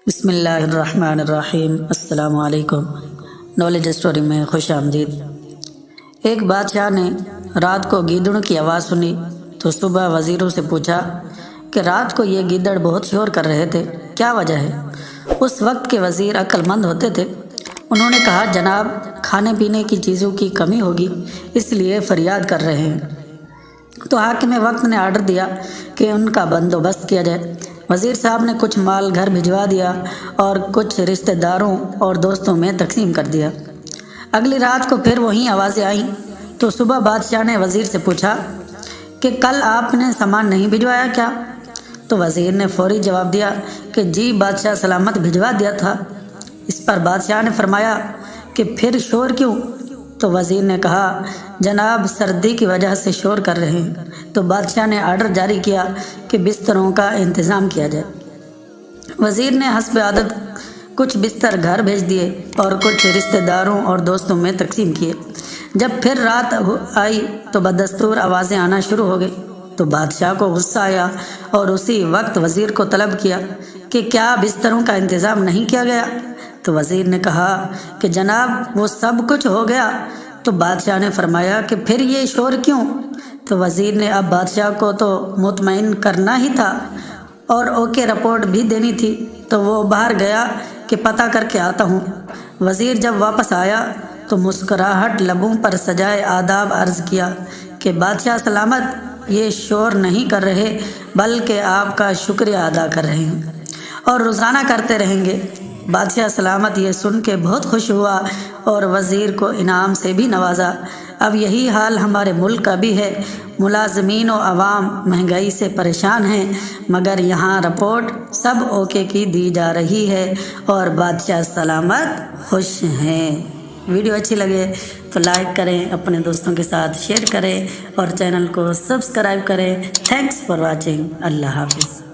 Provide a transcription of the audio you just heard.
بسم اللہ الرحمن الرحیم۔ السلام علیکم۔ نالج اسٹوری میں خوش آمدید۔ ایک بادشاہ نے رات کو گیدڑوں کی آواز سنی تو صبح وزیروں سے پوچھا کہ رات کو یہ گیدڑ بہت شور کر رہے تھے، کیا وجہ ہے؟ اس وقت کے وزیر عقل مند ہوتے تھے۔ انہوں نے کہا، جناب، کھانے پینے کی چیزوں کی کمی ہوگی، اس لیے فریاد کر رہے ہیں۔ تو حاکم وقت نے آرڈر دیا کہ ان کا بندوبست کیا جائے۔ وزیر صاحب نے کچھ مال گھر بھجوا دیا اور کچھ رشتہ داروں اور دوستوں میں تقسیم کر دیا۔ اگلی رات کو پھر وہی آوازیں آئیں تو صبح بادشاہ نے وزیر سے پوچھا کہ کل آپ نے سامان نہیں بھجوایا کیا؟ تو وزیر نے فوری جواب دیا کہ جی بادشاہ سلامت بھجوا دیا تھا۔ اس پر بادشاہ نے فرمایا کہ پھر شور کیوں؟ تو وزیر نے کہا، جناب سردی کی وجہ سے شور کر رہے ہیں۔ تو بادشاہ نے آرڈر جاری کیا کہ بستروں کا انتظام کیا جائے۔ وزیر نے حسب عادت کچھ بستر گھر بھیج دیے اور کچھ رشتہ داروں اور دوستوں میں تقسیم کیے۔ جب پھر رات آئی تو بدستور آوازیں آنا شروع ہو گئی تو بادشاہ کو غصہ آیا اور اسی وقت وزیر کو طلب کیا کہ کیا بستروں کا انتظام نہیں کیا گیا؟ تو وزیر نے کہا کہ جناب وہ سب کچھ ہو گیا۔ تو بادشاہ نے فرمایا کہ پھر یہ شور کیوں؟ تو وزیر نے اب بادشاہ کو تو مطمئن کرنا ہی تھا اور اوکے رپورٹ بھی دینی تھی، تو وہ باہر گیا کہ پتہ کر کے آتا ہوں۔ وزیر جب واپس آیا تو مسکراہٹ لبوں پر سجائے آداب عرض کیا کہ بادشاہ سلامت، یہ شور نہیں کر رہے بلکہ آپ کا شکریہ ادا کر رہے ہیں اور روزانہ کرتے رہیں گے۔ بادشاہ سلامت یہ سن کے بہت خوش ہوا اور وزیر کو انعام سے بھی نوازا۔ اب یہی حال ہمارے ملک کا بھی ہے۔ ملازمین و عوام مہنگائی سے پریشان ہیں، مگر یہاں رپورٹ سب اوکے کی دی جا رہی ہے اور بادشاہ سلامت خوش ہیں۔ ویڈیو اچھی لگے تو لائک کریں، اپنے دوستوں کے ساتھ شیئر کریں اور چینل کو سبسکرائب کریں۔ Thanks for watching. اللہ حافظ۔